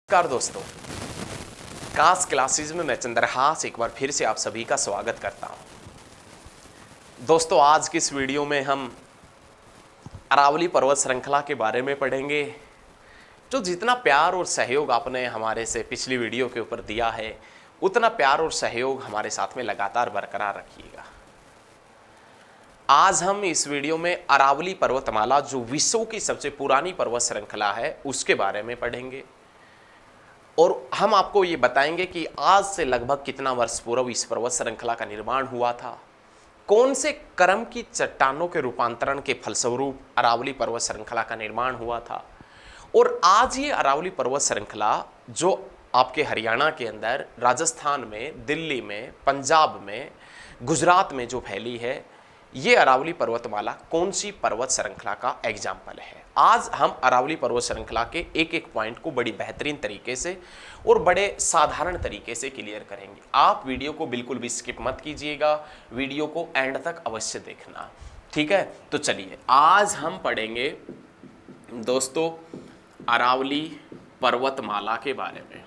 नमस्कार दोस्तों, कास क्लासेस में मैं चंद्रहास एक बार फिर से आप सभी का स्वागत करता हूं। दोस्तों, आज की इस वीडियो में हम अरावली पर्वत श्रृंखला के बारे में पढ़ेंगे। जो जितना प्यार और सहयोग आपने हमारे से पिछली वीडियो के ऊपर दिया है, उतना प्यार और सहयोग हमारे साथ में लगातार बरकरार रखिएगा। आज हम इस वीडियो में अरावली पर्वतमाला, जो विश्व की सबसे पुरानी पर्वत श्रृंखला है, उसके बारे में पढ़ेंगे और हम आपको ये बताएंगे कि आज से लगभग कितना वर्ष पूर्व इस पर्वत श्रृंखला का निर्माण हुआ था, कौन से क्रम की चट्टानों के रूपांतरण के फलस्वरूप अरावली पर्वत श्रृंखला का निर्माण हुआ था। और आज ये अरावली पर्वत श्रृंखला जो आपके हरियाणा के अंदर, राजस्थान में, दिल्ली में, पंजाब में, गुजरात में जो फैली है, ये अरावली पर्वतमाला कौन सी पर्वत श्रृंखला का एग्जाम्पल है। आज हम अरावली पर्वत श्रृंखला के एक एक पॉइंट को बड़ी बेहतरीन तरीके से और बड़े साधारण तरीके से क्लियर करेंगे। आप वीडियो को बिल्कुल भी स्किप मत कीजिएगा, वीडियो को एंड तक अवश्य देखना, ठीक है। तो चलिए, आज हम पढ़ेंगे दोस्तों अरावली पर्वतमाला के बारे में।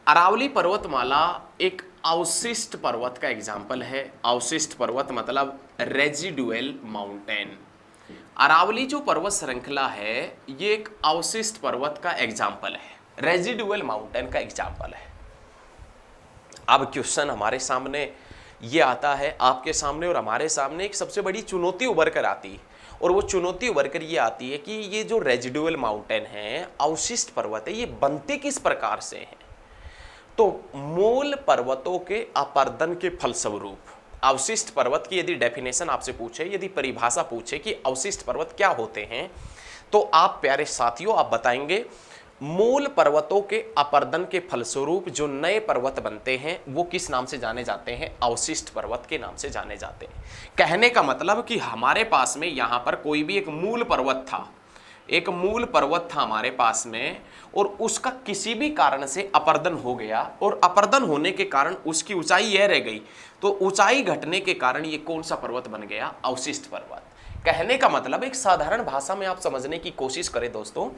अरावली पर्वतमाला एक अवशिष्ट पर्वत का एग्जाम्पल है। अवशिष्ट पर्वत मतलब रेजिडुअल माउंटेन। अरावली जो पर्वत श्रृंखला है, ये एक अवशिष्ट पर्वत का एग्जाम्पल है, रेजिडुअल माउंटेन का एग्जाम्पल है। अब क्वेश्चन हमारे सामने ये आता है, आपके सामने और हमारे सामने एक सबसे बड़ी चुनौती उभर कर आती है, और वो चुनौती उभर कर ये आती है कि ये जो रेजिडुअल माउंटेन है, अवशिष्ट पर्वत है, ये बनते किस प्रकार से हैं। तो मूल पर्वतों के अपर्दन के फलस्वरूप अवशिष्ट पर्वत की यदि डेफिनेशन आपसे पूछे, यदि परिभाषा पूछे कि अवशिष्ट पर्वत क्या होते हैं, तो आप प्यारे साथियों आप बताएंगे मूल पर्वतों के अपर्दन के फलस्वरूप जो नए पर्वत बनते हैं वो किस नाम से जाने जाते हैं? अवशिष्ट पर्वत के नाम से जाने जाते हैं। कहने का मतलब कि हमारे पास में यहाँ पर कोई भी एक मूल पर्वत था, एक मूल पर्वत था हमारे पास में, और उसका किसी भी कारण से अपर्दन हो गया, और अपर्दन होने के कारण उसकी ऊंचाई यह रह गई, तो ऊंचाई घटने के कारण ये कौन सा पर्वत बन गया? अवशिष्ट पर्वत। कहने का मतलब एक साधारण भाषा में आप समझने की कोशिश करें दोस्तों,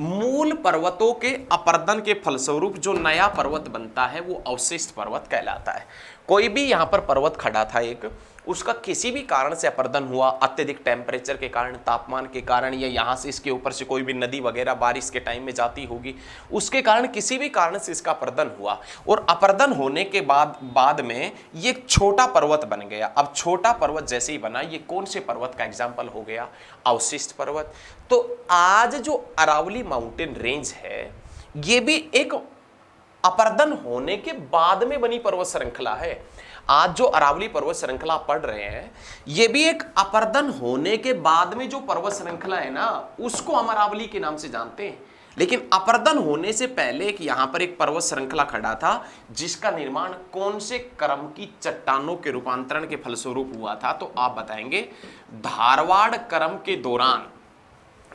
मूल पर्वतों के अपर्दन के फलस्वरूप जो नया पर्वत बनता है वो अवशिष्ट पर्वत कहलाता है। कोई भी यहाँ पर पर्वत खड़ा था एक, उसका किसी भी कारण से अपर्दन हुआ, अत्यधिक टेम्परेचर के कारण, तापमान के कारण, या यहाँ से इसके ऊपर से कोई भी नदी वगैरह बारिश के टाइम में जाती होगी, उसके कारण किसी भी कारण से इसका अपर्दन हुआ, और अपर्दन होने के बाद में ये छोटा पर्वत बन गया। अब छोटा पर्वत जैसे ही बना, ये कौन से पर्वत का एग्जाम्पल हो गया? अवशिष्ट पर्वत। तो आज जो अरावली माउंटेन रेंज है, ये भी एक अपर्दन होने के बाद में बनी पर्वत श्रृंखला है। आज जो अरावली पर्वत श्रृंखला पढ़ रहे हैं, ये भी एक अपर्दन होने के बाद में जो पर्वत श्रृंखला है ना, उसको हम अरावली के नाम से जानते हैं। लेकिन अपर्दन होने से पहले एक यहां पर एक पर्वत श्रृंखला खड़ा था, जिसका निर्माण कौन से क्रम की चट्टानों के रूपांतरण के फलस्वरूप हुआ था? तो आप बताएंगे धारवाड़ क्रम के दौरान।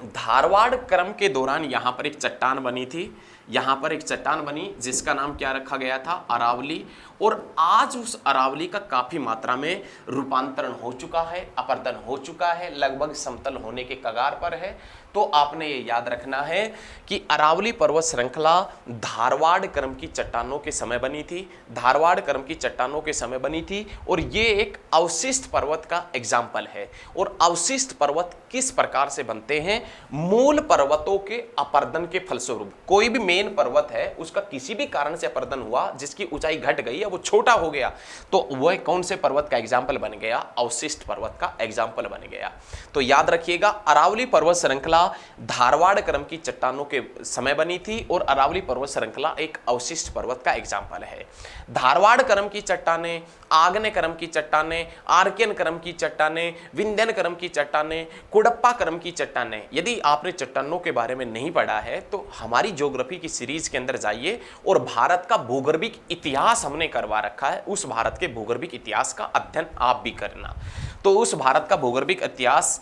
धारवाड़ क्रम के दौरान यहां पर एक चट्टान बनी थी, यहां पर एक चट्टान बनी जिसका नाम क्या रखा गया था? अरावली। और आज उस अरावली का काफी मात्रा में रूपांतरण हो चुका है, अपर्दन हो चुका है, लगभग समतल होने के कगार पर है। तो आपने ये याद रखना है कि अरावली पर्वत श्रृंखला धारवाड़ क्रम की चट्टानों के समय बनी थी, धारवाड़ क्रम की चट्टानों के समय बनी थी, और ये एक अवशिष्ट पर्वत का एग्जाम्पल है। और अवशिष्ट पर्वत किस प्रकार से बनते हैं? मूल पर्वतों के अपर्दन के फलस्वरूप। कोई भी मेन पर्वत है, उसका किसी भी कारण से अपर्दन हुआ, जिसकी ऊंचाई घट गई, वो छोटा हो गया, तो वह कौन से पर्वत का एग्जाम्पल बन गया? अवशिष्ट पर्वत का एग्जाम्पल बन गया। तो याद रखिएगा, अरावली पर्वत श्रृंखला धारवाड़ क्रम की चट्टानों के समय बनी थी, और अरावली पर्वत श्रृंखला एक अवशिष्ट पर्वत का एग्जाम्पल है। धारवाड़ क्रम की चट्टानें, आग्नेय क्रम की चट्टानें, आर्कियन क्रम की चट्टानें, विंध्यन क्रम की चट्टानें, कुडप्पा क्रम की चट्टानें। यदि आपने चट्टानों के बारे में नहीं पढ़ा है, तो हमारी ज्योग्राफी की सीरीज के अंदर जाइए, और भारत का भूगर्भिक इतिहास हमने करवा रखा है, उस भारत के भूगर्भिक इतिहास का अध्ययन आप भी करना। तो उस भारत का भूगर्भिक इतिहास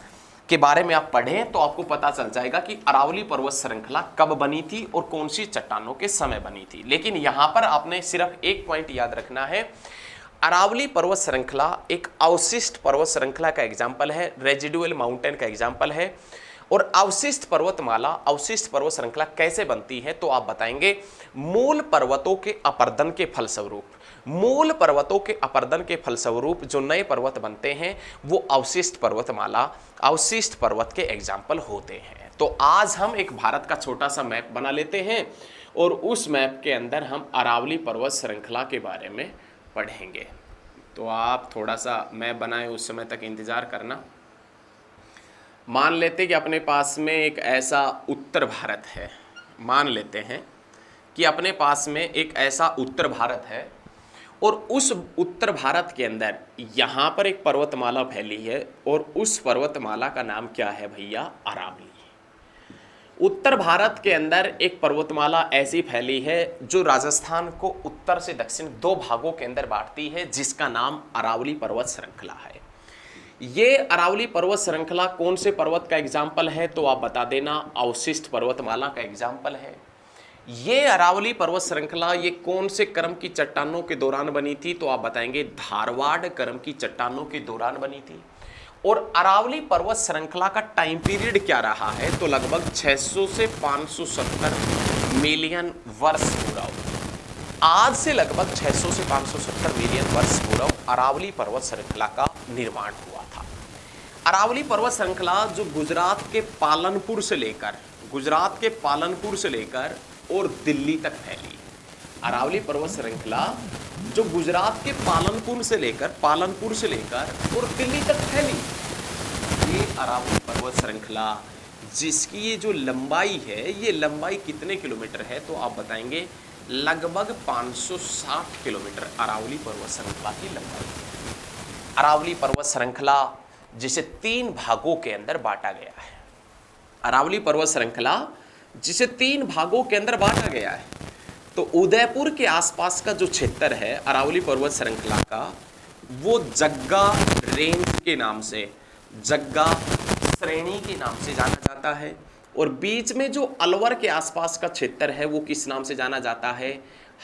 के बारे में आप पढ़ें तो आपको पता चल जाएगा कि अरावली पर्वत श्रृंखला कब बनी थी और कौन सी चट्टानों के समय बनी थी। लेकिन यहां पर आपने सिर्फ एक पॉइंट याद रखना है, अरावली पर्वत श्रृंखला एक अवशिष्ट पर्वत श्रृंखला का एग्जाम्पल है, रेजिडुअल माउंटेन का एग्जाम्पल है। और अवशिष्ट पर्वतमाला, अवशिष्ट पर्वत श्रृंखला कैसे बनती है? तो आप बताएंगे मूल पर्वतों के अपर्दन के फलस्वरूप, मूल पर्वतों के अपर्दन के फलस्वरूप जो नए पर्वत बनते हैं वो अवशिष्ट पर्वतमाला, अवशिष्ट पर्वत के एग्जाम्पल होते हैं। तो आज हम एक भारत का छोटा सा मैप बना लेते हैं और उस मैप के अंदर हम अरावली पर्वत श्रृंखला के बारे में पढ़ेंगे। तो आप थोड़ा सा मैप बनाए उस समय तक इंतजार करना। मान लेते कि अपने पास में एक ऐसा उत्तर भारत है, मान लेते हैं कि अपने पास में एक ऐसा उत्तर भारत है और उस उत्तर भारत के अंदर यहाँ पर एक पर्वतमाला फैली है और उस पर्वतमाला का नाम क्या है भैया? अरावली। उत्तर भारत के अंदर एक पर्वतमाला ऐसी फैली है जो राजस्थान को उत्तर से दक्षिण दो भागों के अंदर बांटती है, जिसका नाम अरावली पर्वत श्रृंखला है। ये अरावली पर्वत श्रृंखला कौन से पर्वत का एग्जाम्पल है? तो आप बता देना अवशिष्ट पर्वतमाला का एग्जाम्पल है। ये अरावली पर्वत श्रृंखला ये कौन से क्रम की चट्टानों के दौरान बनी थी? तो आप बताएंगे धारवाड़ क्रम की चट्टानों के दौरान बनी थी। और अरावली पर्वत श्रृंखला का टाइम पीरियड क्या रहा है? तो लगभग 600 से 570 मिलियन वर्ष पूर्व। आज से लगभग 600 से 570 मिलियन वर्ष पूर्व अरावली पर्वत श्रृंखला का निर्माण हुआ था। अरावली पर्वत श्रृंखला जो गुजरात के पालनपुर से लेकर और दिल्ली तक फैली। अरावली पर्वत श्रृंखला जो गुजरात के पालनपुर से लेकर और दिल्ली तक फैली। ये अरावली पर्वत श्रृंखला जिसकी ये जो लंबाई है, ये लंबाई कितने किलोमीटर है? तो आप बताएंगे लगभग 560 किलोमीटर अरावली पर्वत श्रृंखला की लंबाई। अरावली पर्वत श्रृंखला जिसे 3 भागों के अंदर बांटा गया है। अरावली पर्वत श्रृंखला जिसे 3 भागों के अंदर बांटा गया है। तो उदयपुर के आसपास का जो क्षेत्र है अरावली पर्वत श्रृंखला का, वो जग्गा रेंज के नाम से, जग्गा श्रेणी के नाम से जाना जाता है। और बीच में जो अलवर के आसपास का क्षेत्र है वो किस नाम से जाना जाता है?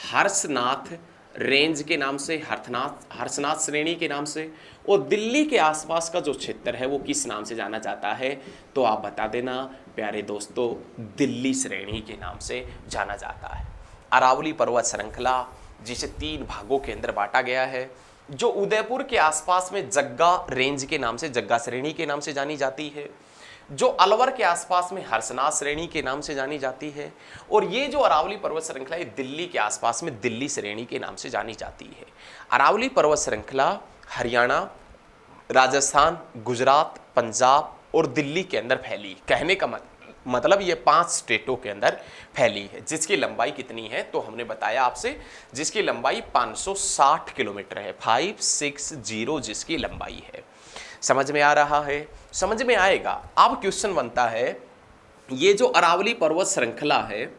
हर्षनाथ रेंज के नाम से, हर्षनाथ श्रेणी के नाम से। और दिल्ली के आसपास का जो क्षेत्र है वो किस नाम से जाना जाता है? तो आप बता देना प्यारे दोस्तों, दिल्ली श्रेणी के नाम से जाना जाता है। अरावली पर्वत श्रृंखला जिसे 3 भागों के अंदर बांटा गया है, जो उदयपुर के आसपास में जग्गा रेंज के नाम से, जग्गा श्रेणी के नाम से जानी जाती है, जो अलवर के आसपास में हर्षनाथ श्रेणी के नाम से जानी जाती है। और ये जो अरावली पर्वत श्रृंखला है दिल्ली के आसपास में दिल्ली श्रेणी के नाम से जानी जाती है। अरावली पर्वत श्रृंखला हरियाणा, राजस्थान, गुजरात, पंजाब और दिल्ली के अंदर फैली। कहने का मतलब ये 5 स्टेटों के अंदर फैली है। जिसकी लंबाई कितनी है? तो हमने बताया आपसे जिसकी लंबाई 560 किलोमीटर है, 560 जिसकी लंबाई है। समझ में आ रहा है? समझ में आएगा। अब क्वेश्चन बनता है, ये जो अरावली पर्वत श्रृंखला है,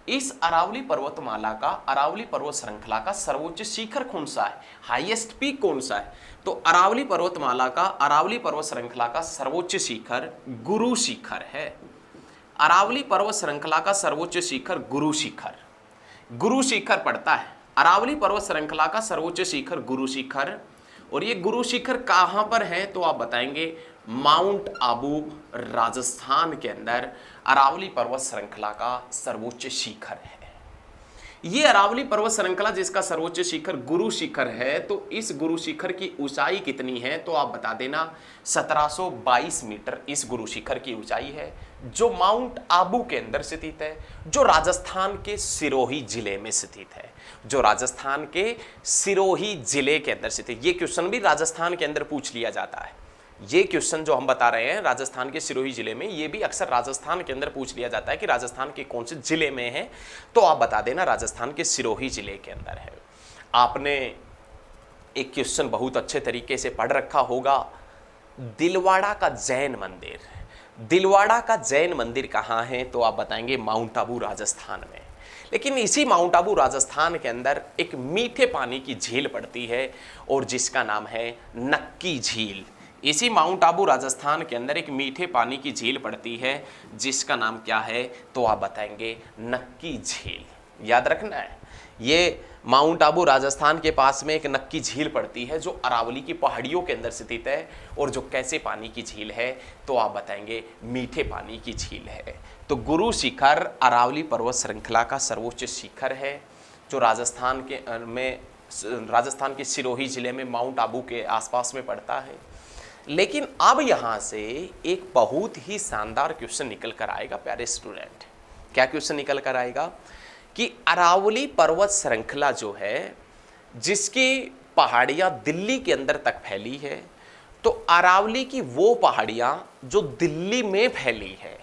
इस अरावली पर्वतमाला का, अरावली पर्वत श्रृंखला का सर्वोच्च शिखर कौन सा है? हाईएस्ट पीक कौन सा है? तो अरावली पर्वतमाला का, अरावली पर्वत श्रृंखला का सर्वोच्च शिखर गुरु शिखर है। अरावली पर्वत श्रृंखला का सर्वोच्च शिखर गुरु शिखर पड़ता है। अरावली पर्वत श्रृंखला का सर्वोच्च शिखर गुरु शिखर। और ये गुरु शिखर कहाँ पर है? तो आप बताएंगे माउंट आबू, राजस्थान के अंदर अरावली पर्वत श्रृंखला का सर्वोच्च शिखर है। ये अरावली पर्वत श्रृंखला जिसका सर्वोच्च शिखर गुरु शिखर है, तो इस गुरु शिखर की ऊंचाई कितनी है? तो आप बता देना 1722 मीटर इस गुरु शिखर की ऊंचाई है, जो माउंट आबू के अंदर स्थित है, जो राजस्थान के सिरोही जिले में स्थित है, जो राजस्थान के सिरोही जिले के अंदर स्थित है। ये क्वेश्चन भी राजस्थान के अंदर पूछ लिया जाता है। ये क्वेश्चन जो हम बता रहे हैं राजस्थान के सिरोही जिले में, ये भी अक्सर राजस्थान के अंदर पूछ लिया जाता है कि राजस्थान के कौन से जिले में है। तो आप बता देना राजस्थान के सिरोही जिले के अंदर है। आपने एक क्वेश्चन बहुत अच्छे तरीके से पढ़ रखा होगा, दिलवाड़ा का जैन मंदिर। दिलवाड़ा का जैन मंदिर कहाँ है? तो आप बताएंगे माउंट आबू, राजस्थान में। लेकिन इसी माउंट आबू राजस्थान के अंदर एक मीठे पानी की झील पड़ती है और जिसका नाम है नक्की झील। इसी माउंट आबू राजस्थान के अंदर एक मीठे पानी की झील पड़ती है जिसका नाम क्या है? तो आप बताएंगे नक्की झील। याद रखना है। ये माउंट आबू राजस्थान के पास में एक नक्की झील पड़ती है जो अरावली की पहाड़ियों के अंदर स्थित है, और जो कैसे पानी की झील है, तो आप बताएंगे मीठे पानी की झील है। तो गुरु शिखर अरावली पर्वत श्रृंखला का सर्वोच्च शिखर है, जो राजस्थान के सिरोही जिले में माउंट आबू के आसपास में पड़ता है। लेकिन अब यहां से एक बहुत ही शानदार क्वेश्चन निकल कर आएगा प्यारे स्टूडेंट। क्या क्वेश्चन निकल कर आएगा कि अरावली पर्वत श्रृंखला जो है, जिसकी पहाड़ियां दिल्ली के अंदर तक फैली है, तो अरावली की वो पहाड़ियां जो दिल्ली में फैली है,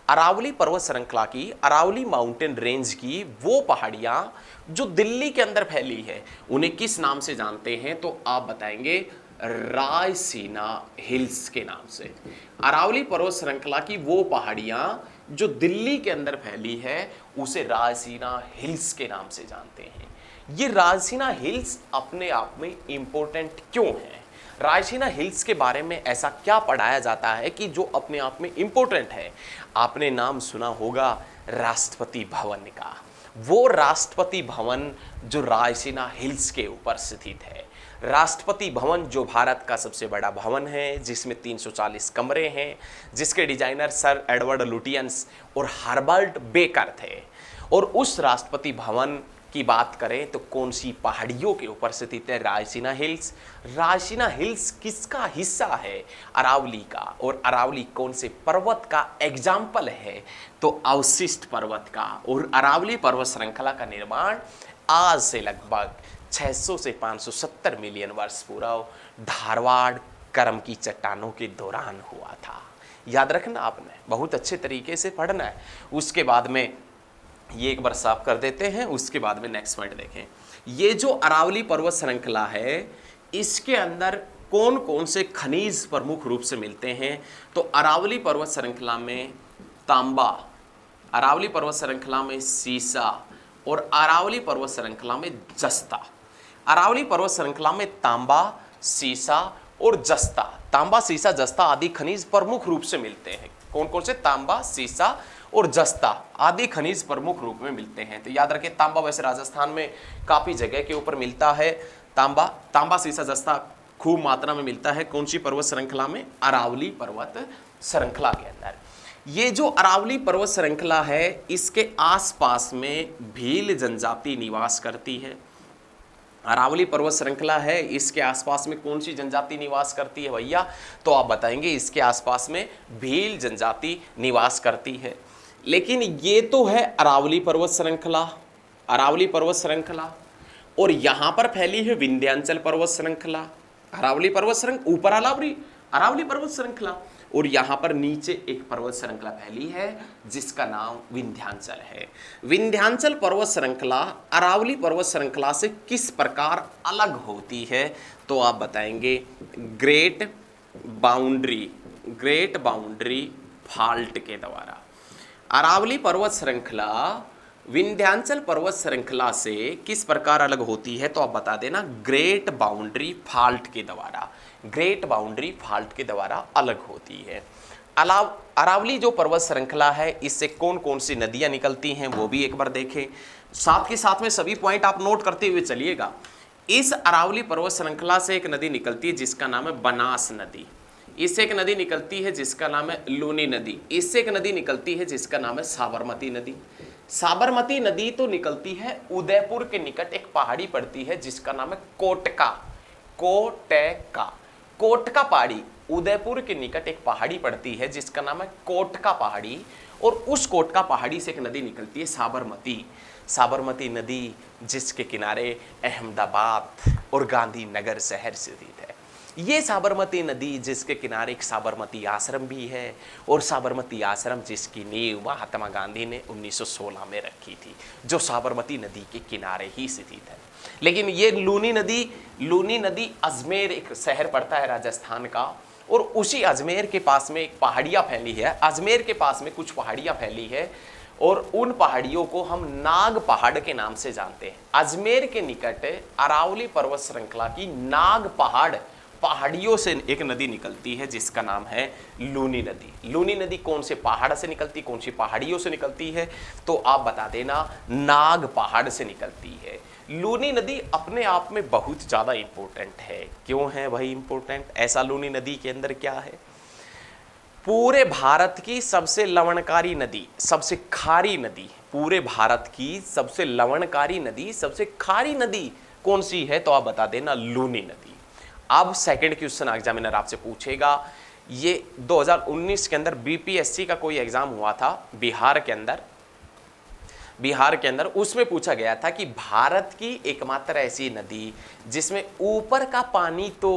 अरावली पर्वत श्रृंखला की, अरावली माउंटेन रेंज की वो पहाड़ियां जो दिल्ली के अंदर फैली है, उन्हें किस नाम से जानते हैं? तो आप बताएंगे रायसीना हिल्स के नाम से। अरावली पर्वत श्रृंखला की वो पहाड़ियां जो दिल्ली के अंदर फैली है, उसे रायसीना हिल्स के नाम से जानते हैं। ये रायसीना हिल्स अपने आप में इंपॉर्टेंट क्यों है? रायसीना हिल्स के बारे में ऐसा क्या पढ़ाया जाता है कि जो अपने आप में इंपॉर्टेंट है? आपने नाम सुना होगा राष्ट्रपति भवन का। वो राष्ट्रपति भवन जो रायसीना हिल्स के ऊपर स्थित है। राष्ट्रपति भवन जो भारत का सबसे बड़ा भवन है, जिसमें 340 कमरे हैं, जिसके डिजाइनर सर एडवर्ड लुटियंस और हर्बर्ट बेकर थे। और उस राष्ट्रपति भवन की बात करें तो कौन सी पहाड़ियों के ऊपर स्थित है? रायसीना हिल्स। रायसीना हिल्स किसका हिस्सा है? अरावली का। और अरावली कौन से पर्वत का एग्जाम्पल है? तो अवशिष्ट पर्वत का। और अरावली पर्वत श्रृंखला का निर्माण आज से लगभग 600 से 570 मिलियन वर्ष पूर्व धारवाड़ करम की चट्टानों के दौरान हुआ था। याद रखना, आपने बहुत अच्छे तरीके से पढ़ना है। उसके बाद में ये एक बार साफ कर देते हैं, उसके बाद में नेक्स्ट पॉइंट देखें। ये जो अरावली पर्वत श्रृंखला है, इसके अंदर कौन कौन से खनिज प्रमुख रूप से मिलते हैं? तो अरावली पर्वत श्रृंखला में तांबा, अरावली पर्वत श्रृंखला में सीसा और अरावली पर्वत श्रृंखला में जस्ता। अरावली पर्वत श्रृंखला में तांबा, सीसा और जस्ता, तांबा, सीसा, जस्ता आदि खनिज प्रमुख रूप से मिलते हैं। कौन कौन से? तांबा, सीसा और जस्ता आदि खनिज प्रमुख रूप में मिलते हैं। तो याद रखें, तांबा वैसे राजस्थान में काफी जगह के ऊपर मिलता है। तांबा, सीसा, जस्ता खूब मात्रा में मिलता है। कौन सी पर्वत श्रृंखला में? अरावली पर्वत श्रृंखला के अंदर। ये जो अरावली पर्वत श्रृंखला है, इसके आसपास में भील जनजाति निवास करती है। अरावली पर्वत श्रृंखला है, इसके आसपास में कौन सी जनजाति निवास करती है भैया? तो आप बताएंगे इसके आसपास में भील जनजाति निवास करती है। लेकिन ये तो है अरावली पर्वत श्रृंखला, अरावली पर्वत श्रृंखला, और यहां पर फैली है विंध्याचल पर्वत श्रृंखला। अरावली पर्वत श्रृंखला ऊपर अरावली पर्वत श्रृंखला, और यहां पर नीचे एक पर्वत श्रृंखला फैली है जिसका नाम विंध्याचल है। विंध्याचल पर्वत श्रृंखला अरावली पर्वत श्रृंखला से किस प्रकार अलग होती है? तो आप बताएंगे ग्रेट बाउंड्री फॉल्ट के द्वारा। अरावली पर्वत श्रृंखला विंध्याचल पर्वत श्रृंखला से किस प्रकार अलग होती है? तो आप बता देना ग्रेट बाउंड्री फॉल्ट के द्वारा। ग्रेट बाउंड्री फॉल्ट के द्वारा अलग होती है। अरावली जो पर्वत श्रृंखला है, इससे कौन कौन सी नदियां निकलती हैं वो भी एक बार देखें। साथ के साथ में सभी पॉइंट आप नोट करते हुए चलिएगा। इस अरावली पर्वत श्रृंखला से एक नदी निकलती है जिसका नाम है बनास नदी। इससे एक नदी निकलती है जिसका नाम है लूनी नदी। इससे एक नदी निकलती है जिसका नाम है साबरमती नदी। साबरमती नदी तो निकलती है उदयपुर के निकट, एक पहाड़ी पड़ती है जिसका नाम है कोटका पहाड़ी। उदयपुर के निकट एक पहाड़ी पड़ती है जिसका नाम है कोटका पहाड़ी, और उस कोटका पहाड़ी से एक नदी निकलती है साबरमती नदी, जिसके किनारे अहमदाबाद और गांधीनगर शहर स्थित है। ये साबरमती नदी जिसके किनारे एक साबरमती आश्रम भी है, और साबरमती आश्रम जिसकी नींव महात्मा गांधी ने 1916 में रखी थी, जो साबरमती नदी के किनारे ही स्थित है। लेकिन ये लूनी नदी अजमेर एक शहर पड़ता है राजस्थान का, और उसी अजमेर के पास में एक पहाड़ियाँ फैली है। अजमेर के पास में कुछ पहाड़ियाँ फैली है, और उन पहाड़ियों को हम नाग पहाड़ के नाम से जानते हैं। अजमेर के निकट अरावली पर्वत श्रृंखला की नाग पहाड़ पहाड़ियों से एक नदी निकलती है जिसका नाम है लूनी नदी। लूनी नदी कौन से पहाड़ से निकलती, कौन सी पहाड़ियों से निकलती है, तो आप बता देना नाग पहाड़ से निकलती है। लूनी नदी अपने आप में बहुत ज़्यादा इंपॉर्टेंट है। क्यों है भाई इंपॉर्टेंट? ऐसा लूनी नदी के अंदर क्या है? पूरे भारत की सबसे लवणकारी नदी, सबसे खारी नदी, पूरे भारत की सबसे लवणकारी नदी, सबसे खारी नदी कौन सी है, तो आप बता देना लूनी नदी। अब सेकंड क्वेश्चन एग्जामिनर आपसे पूछेगा, ये 2019 के अंदर बीपीएससी का कोई एग्जाम हुआ था बिहार के अंदर, उसमें पूछा गया था कि भारत की एकमात्र ऐसी नदी जिसमें ऊपर का पानी तो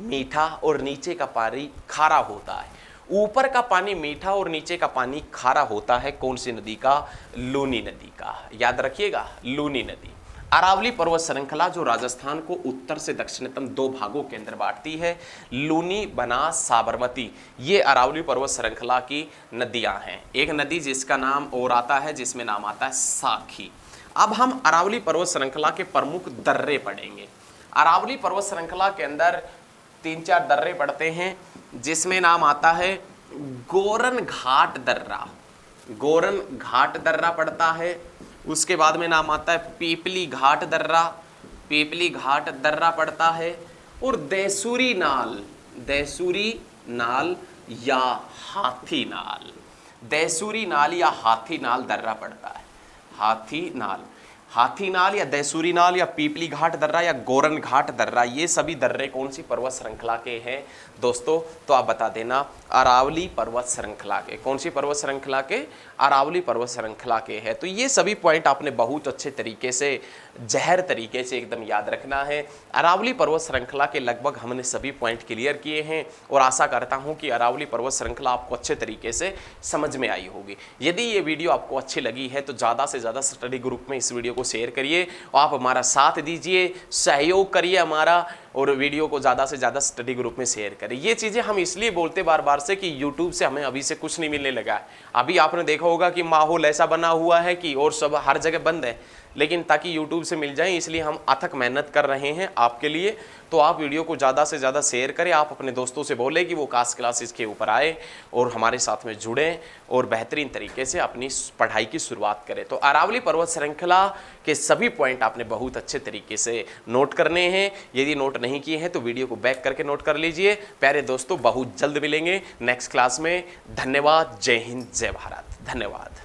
मीठा और नीचे का पानी खारा होता है, ऊपर का पानी मीठा और नीचे का पानी खारा होता है, कौन सी नदी का? लूनी नदी का। याद रखिएगा, लूनी नदी। अरावली पर्वत श्रृंखला जो राजस्थान को उत्तर से दक्षिणतम दो भागों के अंदर बांटती है, लूनी, बनास, साबरमती, ये अरावली पर्वत श्रृंखला की नदियां हैं। एक नदी जिसका नाम और आता है, जिसमें नाम आता है साखी। अब हम अरावली पर्वत श्रृंखला के प्रमुख दर्रे पढ़ेंगे। अरावली पर्वत श्रृंखला के अंदर 3-4 दर्रे पड़ते हैं, जिसमें नाम आता है गोरन घाट दर्रा। गोरन घाट दर्रा पड़ता है। उसके बाद में नाम आता है पीपली घाट दर्रा, पीपली घाट दर्रा पड़ता है। और देसूरी नाल या हाथी नाल, देसूरी नाल या हाथी नाल दर्रा पड़ता है। हाथी नाल या देसूरी नाल या पीपली घाट दर्रा या गोरन घाट दर्रा, ये सभी दर्रे कौन सी पर्वत श्रृंखला के हैं दोस्तों? तो आप बता देना अरावली पर्वत श्रृंखला के। कौन सी पर्वत श्रृंखला के? अरावली पर्वत श्रृंखला के है। तो ये सभी पॉइंट आपने बहुत अच्छे तरीके से, जहर तरीके से एकदम याद रखना है। अरावली पर्वत श्रृंखला के लगभग हमने सभी पॉइंट क्लियर किए हैं और आशा करता हूं कि अरावली पर्वत श्रृंखला आपको अच्छे तरीके से समझ में आई होगी। यदि ये वीडियो आपको अच्छी लगी है तो ज़्यादा से ज़्यादा स्टडी ग्रुप में इस वीडियो को शेयर करिए और आप हमारा साथ दीजिए, सहयोग करिए हमारा, और वीडियो को ज़्यादा से ज़्यादा स्टडी ग्रुप में शेयर करें। ये चीज़ें हम इसलिए बोलते बार बार से कि यूट्यूब से हमें अभी से कुछ नहीं मिलने लगा है। अभी आपने देखा होगा कि माहौल ऐसा बना हुआ है कि और सब हर जगह बंद है, लेकिन ताकि यूट्यूब से मिल जाए इसलिए हम अथक मेहनत कर रहे हैं आपके लिए। तो आप वीडियो को ज़्यादा से ज़्यादा शेयर करें, आप अपने दोस्तों से बोलें कि वो कास्ट क्लासेस के ऊपर आए और हमारे साथ में जुड़ें और बेहतरीन तरीके से अपनी पढ़ाई की शुरुआत करें। तो अरावली पर्वत श्रृंखला के सभी पॉइंट आपने बहुत अच्छे तरीके से नोट करने हैं। यदि नोट नहीं किए हैं तो वीडियो को बैक करके नोट कर लीजिए। प्यारे दोस्तों, बहुत जल्द मिलेंगे नेक्स्ट क्लास में। धन्यवाद। जय हिंद, जय भारत। धन्यवाद।